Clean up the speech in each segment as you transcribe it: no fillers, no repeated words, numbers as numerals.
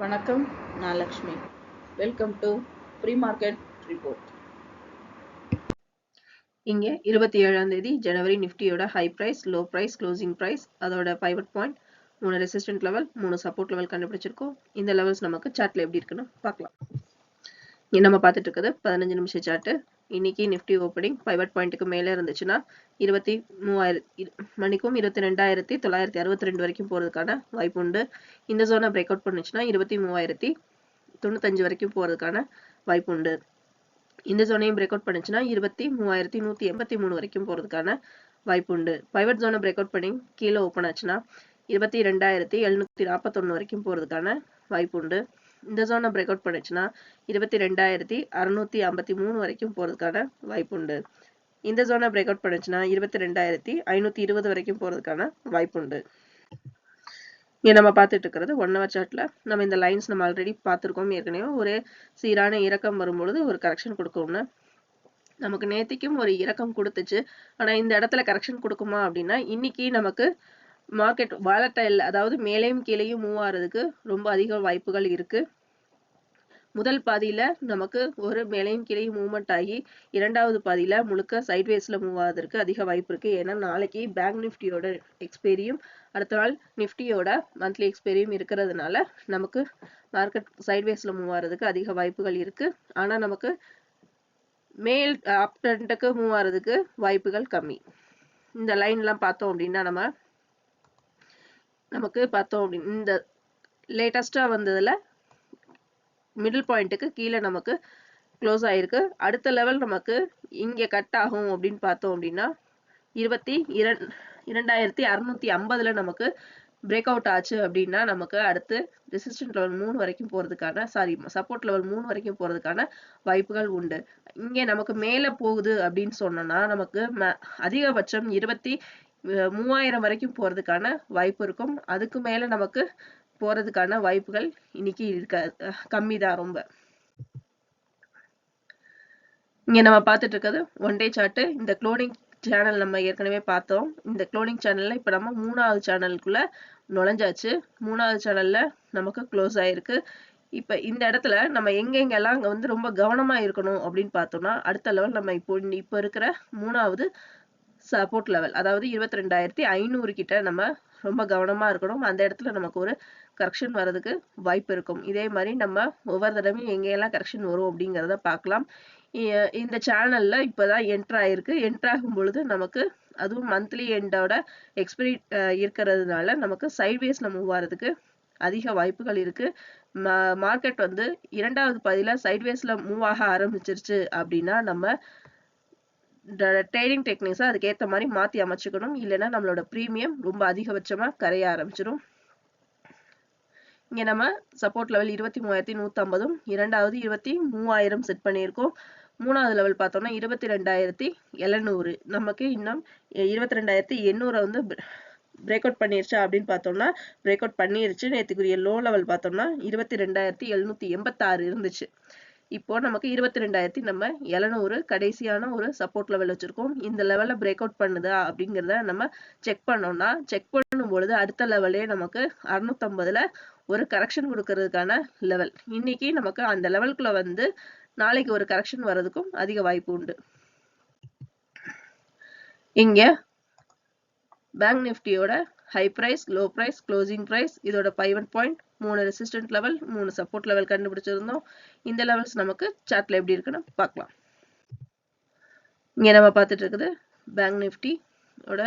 வணக்கம், நான் Lakshmi. Welcome to pre market report. இங்கே 27ஆம் தேதி ஜனவரி நிஃப்டியோட high price, low price, closing price, அதோட pivot point, 3 resistant level, 3 support level கண்டுபிடிச்சிருக்கோம். இந்த லெவல்ஸ் நமக்கு சார்ட்ல எப்படி இருக்குன்னு பார்க்கலாம். இங்க நம்ம பார்த்துட்டு இருக்கிறது 15 நிமிஷம் சார்ட். இன்னைக்கு நிஃப்டி ஓப்பனிங் பைவட் பாயிண்ட்டுக்கு மேலே இருந்துச்சுன்னா 22,962 வரைக்கும் போறதுக்கான வாய்ப்பு உண்டு. இந்த ஜோனை பிரேக் அவுட் பண்ணுச்சுன்னா 23,095 வரைக்கும் போறதுக்கான வாய்ப்பு உண்டு. இந்த ஜோனையும் பிரேக் அவுட் பண்ணுச்சுன்னா 23,183 வரைக்கும் போறதுக்கான வாய்ப்பு உண்டு. பைவட் ஜோனை பிரேக் அவுட் பண்ணி கீழே ஓப்பன் ஆச்சுன்னா 22,741 வரைக்கும் போறதுக்கான வாய்ப்பு உண்டு. இந்த ஜோனை பிரேக் அவுட் பண்ணுச்சுன்னா 22,653 வரைக்கும் போறதுக்கான வாய்ப்பு உண்டு. இந்த ஜோனை பிரேக் அவுட் பண்ணுச்சுன்னா 22,520 வரைக்கும் போறதுக்கான வாய்ப்பு உண்டு. இங்க நம்ம பார்த்துட்டு இருக்கிறது 1 hour சார்ட்ல நம்ம இந்த லைன்ஸ் நம்ம ஆல்ரெடி பார்த்துருக்கோம். ஏற்கனவே ஒரு சீரான இறக்கம் வரும்பொழுது ஒரு கரெக்ஷன் கொடுக்கும்னு. நமக்கு நேத்திக்கும் ஒரு இறக்கம் கொடுத்துச்சு. ஆனா இந்த இடத்துல கரெக்ஷன் கொடுக்குமா அப்படின்னா இன்னைக்கு நமக்கு மார்க்கெட் வாலட்டைல், அதாவது மேலேயும் கீழேயும் மூவ் ஆகிறதுக்கு ரொம்ப அதிக வாய்ப்புகள் இருக்கு. முதல் பாதியில நமக்கு ஒரு மேலேயும் கீழேயும் மூவ்மெண்ட் ஆகி இரண்டாவது பாதியில முழுக்க சைட்வேஸ்ல மூவ் ஆகிறதுக்கு அதிக வாய்ப்பு இருக்கு. ஏன்னா நாளைக்கு பேங்க் நிஃப்டியோட எக்ஸ்பைரியும் அடுத்த நாள் நிஃப்டியோட மந்த்லி எக்ஸ்பைரியும் இருக்கிறதுனால நமக்கு மார்க்கெட் சைட்வேஸ்ல மூவ் ஆகிறதுக்கு அதிக வாய்ப்புகள் இருக்கு. ஆனா நமக்கு மேல் அப் ட்ரெண்டுக்கு மூவ் ஆகிறதுக்கு வாய்ப்புகள் கம்மி. இந்த லைன்லாம் பார்த்தோம் அப்படின்னா நமக்கு பார்த்தோம் அப்படின்னு இந்த லேட்டஸ்டா வந்ததுல மிடில் பாயிண்ட்டுக்கு கீழே நமக்கு க்ளோஸ் ஆயிருக்கு. அடுத்த லெவல் நமக்கு இங்க கட் ஆகும் அப்படின்னு பார்த்தோம் அப்படின்னா 22,650 நமக்கு பிரேக் அவுட் ஆச்சு அப்படின்னா நமக்கு அடுத்து ரெசிஸ்டன்ட் லெவல் 3 வரைக்கும் போறதுக்கான சப்போர்ட் லெவல் 3 வரைக்கும் போறதுக்கான வாய்ப்புகள் உண்டு. இங்க நமக்கு மேல போகுது அப்படின்னு சொன்னோம்னா நமக்கு அதிகபட்சம் 23,000 வரைக்கும் போறதுக்கான வாய்ப்பு இருக்கும். அதுக்கு மேல நமக்கு போறதுக்கான வாய்ப்புகள் இன்னைக்கு கம்மி தான் ரொம்ப. இங்க நம்ம பார்த்துட்டு இருக்கிறது ஒன் டே சார்ட். இந்த க்ளோனிங் சேனல் நம்ம ஏற்கனவே பார்த்தோம். இந்த க்ளோனிங் சேனல்ல இப்ப நம்ம 3வது சேனலுக்குள்ள நுழைஞ்சாச்சு. 3வது சேனல்ல நமக்கு க்ளோஸ் ஆயிருக்கு. இப்ப இந்த இடத்துல நம்ம எங்கெங்கெல்லாம் அங்க வந்து ரொம்ப கவனமா இருக்கணும் அப்படின்னு பார்த்தோம்னா அடுத்த லெவல் நம்ம இப்ப இருக்கிற 3வது சப்போர்ட் லெவல், அதாவது 22,500 கிட்ட நம்ம ரொம்ப கவனமா இருக்கணும். அந்த இடத்துல நமக்கு ஒரு கரெக்ஷன் வர்றதுக்கு வாய்ப்பு இருக்கும். இதே மாதிரி நம்ம ஒவ்வொரு தடவையும் எங்கெல்லாம் கரெக்ஷன் வரும் அப்படிங்கிறத பார்க்கலாம். இந்த சேனல்ல இப்பதான் என்டர் ஆயிருக்கு. என்டர் ஆகும் பொழுது நமக்கு அதுவும் மந்த்லி எண்டோட எக்ஸ்பைரி இருக்கிறதுனால நமக்கு சைட்வேஸ்ல மூவ் ஆகிறதுக்கு அதிக வாய்ப்புகள் இருக்கு. மார்க்கெட் வந்து இரண்டாவது பாதியில சைட்வேஸ்ல மூவ் ஆக ஆரம்பிச்சிருச்சு அப்படின்னா நம்ம ட்ரேடிங் டெக்னிக்ஸை அதுக்கேற்ற மாதிரி மாற்றி அமைச்சுக்கணும். இல்லைன்னா நம்மளோட ப்ரீமியம் ரொம்ப அதிகபட்சமாக கரைய ஆரம்பிச்சிடும். இங்கே நம்ம சப்போர்ட் லெவல் 23,150, இரண்டாவது 23,000 செட் பண்ணியிருக்கோம். 3வது லெவல் பார்த்தோம்னா 22,700. நமக்கு இன்னும் 22,800 வந்து பிரேக் அவுட் பண்ணிருச்சா அப்படின்னு பார்த்தோம்னா பிரேக் அவுட் பண்ணிருச்சு. நேற்றுக்குரிய லோ லெவல் பார்த்தோம்னா 22,786 இருந்துச்சு. இப்போ நமக்கு 22,700 கடைசியான ஒரு சப்போர்ட் லெவல் வச்சிருக்கோம். இந்த லெவல்ல பிரேக் அவுட் பண்ணுதா அப்படிங்கிறத நம்ம செக் பண்ணோம்னா செக் பண்ணும் பொழுது அடுத்த லெவலே நமக்கு 650ல ஒரு கரெக்ஷன் கொடுக்கறதுக்கான லெவல். இன்னைக்கு நமக்கு அந்த லெவலுக்குள்ள வந்து நாளைக்கு ஒரு கரெக்ஷன் வர்றதுக்கும் அதிக வாய்ப்பு உண்டு. இங்க பேங்க் நிஃப்டியோட high price, low price, closing price, இதோட pivot point, 3 resistant level, 3 support level கண்டுபிடிச்சிருந்தோம். இந்த லெவல்ஸ் நமக்கு சார்ட்ல எப்படி இருக்குன்னு பார்க்கலாம். இங்க நம்ம பார்த்துட்டு இருக்குது பேங்க் நிஃப்டியோட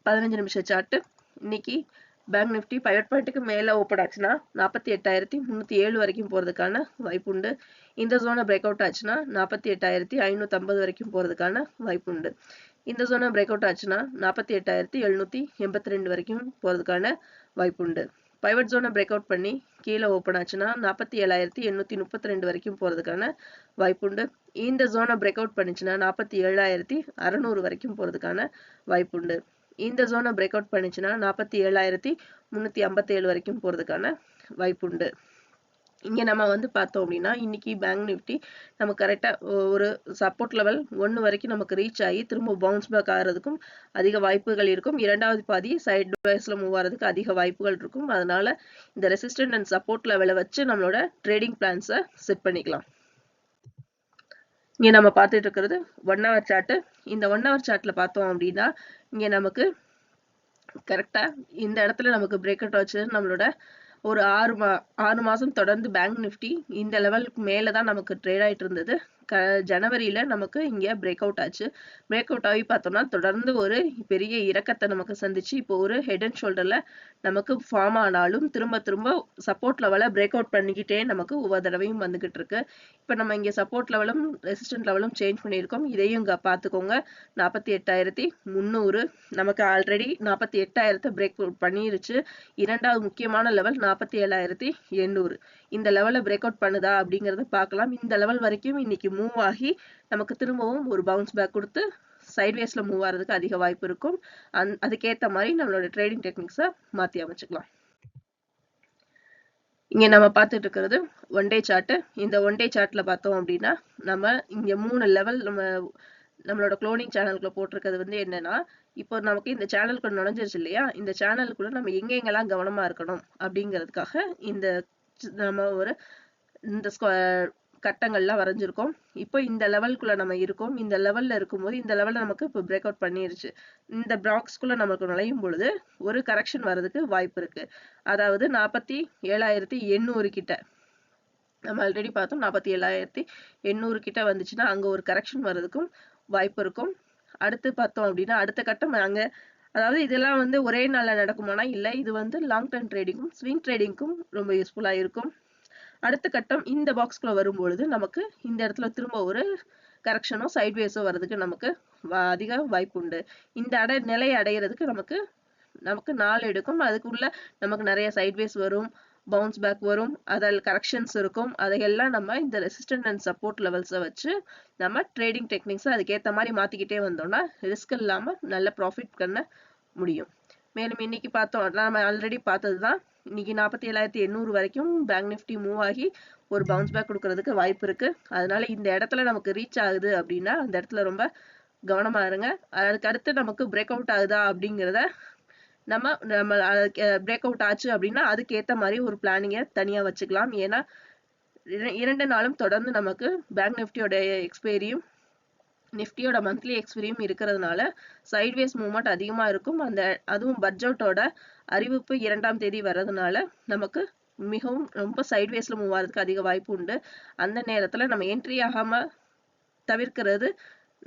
15 நிமிஷம் சார்ட். இன்னைக்கு பேங்க் நிஃப்டி பைவட் பாயிண்ட்டுக்கு மேல ஓப்பன் ஆச்சுன்னா 48,307 வரைக்கும் போறதுக்கான வாய்ப்பு உண்டு. இந்த ஜோனை பிரேக் அவுட் ஆச்சுன்னா 48,550 வரைக்கும் போறதுக்கான வாய்ப்பு உண்டு. இந்த ஜோனை பிரேக் அவுட் ஆச்சுன்னா 48,782 வரைக்கும் போறதுக்கான வாய்ப்பு உண்டு. பைவட் ஜோனை பிரேக் அவுட் பண்ணி கீழே ஓப்பன் ஆச்சுன்னா 47,832 வரைக்கும் போறதுக்கான வாய்ப்பு உண்டு. இந்த ஜோனை பிரேக் அவுட் பண்ணிச்சுன்னா 47,600 வரைக்கும் போறதுக்கான வாய்ப்பு உண்டு. இந்த ஜோனை பிரேக் அவுட் பண்ணிச்சுன்னா 47,357 வரைக்கும் போறதுக்கான வாய்ப்பு உண்டு. இங்க நம்ம வந்து பார்த்தோம் அப்படின்னா இன்னைக்கு பேங்க் நிஃப்டி நம்ம கரெக்டா ஒரு சப்போர்ட் லெவல் 1 வரைக்கும் நமக்கு ரீச் ஆகி திரும்ப பவுன்ஸ் பேக் ஆகிறதுக்கும் அதிக வாய்ப்புகள் இருக்கும். இரண்டாவது பாதி சைட் வைஸ்ல மூவ் ஆகிறதுக்கு அதிக வாய்ப்புகள் இருக்கும். அதனால இந்த ரெசிஸ்டன்ட் அண்ட் சப்போர்ட் லெவலை வச்சு நம்மளோட ட்ரேடிங் பிளான்ஸை செட் பண்ணிக்கலாம். இங்க நம்ம பார்த்துட்டு இருக்கிறது 1 hour சார்ட். இந்த 1 hour சார்ட்ல பார்த்தோம் அப்படின்னா இங்க நமக்கு கரெக்டா இந்த இடத்துல நமக்கு பிரேக் அவுட் ஆச்சு. நம்மளோட ஒரு 6 மாசம் தொடர்ந்து பேங்க் நிஃப்டி இந்த லெவலுக்கு மேலதான் நமக்கு ட்ரேட் ஆயிட்டு இருந்தது. ஜனவரியில நமக்கு இங்க பிரேக் அவுட் ஆச்சு. பிரேக் அவுட் ஆகி பார்த்தோம்னா தொடர்ந்து ஒரு பெரிய இறக்கத்தை நமக்கு சந்திச்சு இப்போ ஒரு ஹெட் அண்ட் ஷோல்டர்ல நமக்கு ஃபார்ம் ஆனாலும் திரும்ப சப்போர்ட் லெவலை பிரேக் அவுட் பண்ணிக்கிட்டே நமக்கு ஒவ்வொரு தடவையும் வந்துகிட்டு இருக்கு. இப்ப நம்ம இங்க சப்போர்ட் லெவலும் ரெசிஸ்டன்ட் லெவலும் சேஞ்ச் பண்ணியிருக்கோம். இதையும் இங்க பாத்துக்கோங்க. 48,300 நமக்கு ஆல்ரெடி 48,000 பிரேக் அவுட் பண்ணிருச்சு. இரண்டாவது முக்கியமான லெவல் 47,800. இந்த லெவலை பிரேக் அவுட் பண்ணுதா அப்படிங்கறத பார்க்கலாம். இந்த லெவல் வரைக்கும் இன்னைக்கு மூவ் ஆகி நமக்கு திரும்பவும் ஒரு பவுன்ஸ் பேக் கொடுத்து சைட்வேஸ்ல மூவ் ஆகிறதுக்கு அதிக வாய்ப்பு இருக்கும். அதுக்கேற்ற மாதிரி நம்மளோட ட்ரேடிங் டெக்னிக்ஸை மாத்தி அமைச்சுக்கலாம். இங்க நம்ம பார்த்துட்டு இருக்கிறது ஒன் டே சார்ட். இந்த ஒன் டே சார்ட்ல பார்த்தோம் அப்படின்னா நம்ம இங்க 3 லெவல் நம்மளோட க்ளோனிங் சேனலுக்குள்ள போட்டிருக்கிறது வந்து என்னன்னா, இப்போ நமக்கு இந்த சேனலுக்குள்ள நுழைஞ்சிருச்சு இல்லையா, இந்த சேனலுக்குள்ள நம்ம எங்கெங்கெல்லாம் கவனமா இருக்கணும் அப்படிங்கிறதுக்காக நம்ம இந்த கட்டங்கள்லாம் வரைஞ்சிருக்கோம். இப்போ இந்த லெவலுக்குள்ள நம்ம இருக்கோம். இந்த லெவல்ல இருக்கும்போது இந்த லெவல்ல நமக்கு இப்போ பிரேக் அவுட் பண்ணிருச்சு. இந்த பாக்ஸ்குள்ள நமக்கு நுழையும் பொழுது ஒரு கரெக்ஷன் வர்றதுக்கு வாய்ப்பு இருக்கு. அதாவது 47,800 கிட்ட நம்ம ஆல்ரெடி பார்த்தோம். 47,800 கிட்ட வந்துச்சுன்னா அங்க ஒரு கரெக்ஷன் வர்றதுக்கும் வாய்ப்பு இருக்கும். அடுத்து பார்த்தோம் அப்படின்னா அடுத்த கட்டம் அங்க, அதாவது இதெல்லாம் வந்து ஒரே நாள்ல நடக்குமானா இல்ல, இது வந்து லாங் டர்ம் ட்ரேடிங்கும் ஸ்விங் ட்ரேடிங்க்கும் ரொம்ப யூஸ்ஃபுல்லா இருக்கும். அடுத்த கட்டம் இந்த பாக்ஸ்குள்ள வரும்பொழுது நமக்கு இந்த இடத்துல திரும்ப ஒரு கரெக்ஷனோ சைட்வேஸோ வர்றதுக்கு நமக்கு அதிக வாய்ப்பு உண்டு. இந்த நிலையை அடையிறதுக்கு நமக்கு நாள் எடுக்கும். அதுக்குள்ள நமக்கு நிறைய சைட்வேஸ் வரும், பவுன்ஸ் பேக் வரும், அதில் கரெக்ஷன்ஸ் இருக்கும். அதையெல்லாம் நம்ம இந்த ரெசிஸ்டன்ட் அண்ட் சப்போர்ட் லெவல்ஸை வச்சு நம்ம ட்ரேடிங் டெக்னிக்ஸை அதுக்கேற்ற மாதிரி மாத்திக்கிட்டே வந்தோம்னா ரிஸ்க் இல்லாம நல்ல ப்ராஃபிட் பண்ண முடியும். மேலும் இன்னைக்கு பார்த்தோம், நம்ம ஆல்ரெடி பார்த்ததுதான். இன்னைக்கு 47,800 வரைக்கும் பேங்க் நிஃப்டி மூவ் ஆகி ஒரு பவுன்ஸ் பேக் கொடுக்கறதுக்கு வாய்ப்பு இருக்கு. அதனால இந்த இடத்துல நமக்கு ரீச் ஆகுது அப்படின்னா அந்த இடத்துல ரொம்ப கவனமா இருங்க. அதுக்கு அடுத்து நமக்கு பிரேக் அவுட் ஆகுதா அப்படிங்கிறத நம்ம பிரேக் அவுட் ஆச்சு அப்படின்னா அதுக்கு ஏத்த மாதிரி ஒரு பிளானிங்கை தனியா வச்சுக்கலாம். ஏன்னா 2 நாளும் தொடர்ந்து நமக்கு பேங்க் நிஃப்டியோட எக்ஸ்பைரியும் நிஃப்டியோட மந்த்லி எக்ஸ்பைரியும் இருக்கிறதுனால சைட்வேஸ் மூவ்மெண்ட் அதிகமா இருக்கும். அதுவும் பட்ஜெட்டோட அறிவிப்பு 2ஆம் தேதி வர்றதுனால நமக்கு மிகவும் ரொம்ப சைட்வேஸ்ல மூவ் ஆகிறதுக்கு அதிக வாய்ப்பு உண்டு. அந்த நேரத்துல நம்ம என்ட்ரி ஆகாம தவிர்க்கிறது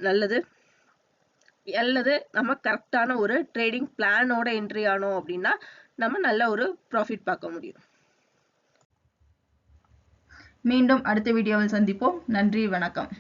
நல்லது. அல்லது நம்ம கரெக்டான ஒரு ட்ரேடிங் பிளானோட என்ட்ரி ஆனோம் அப்படின்னா நம்ம நல்ல ஒரு ப்ராஃபிட் பார்க்க முடியும். மீண்டும் அடுத்த வீடியோவில் சந்திப்போம். நன்றி, வணக்கம்.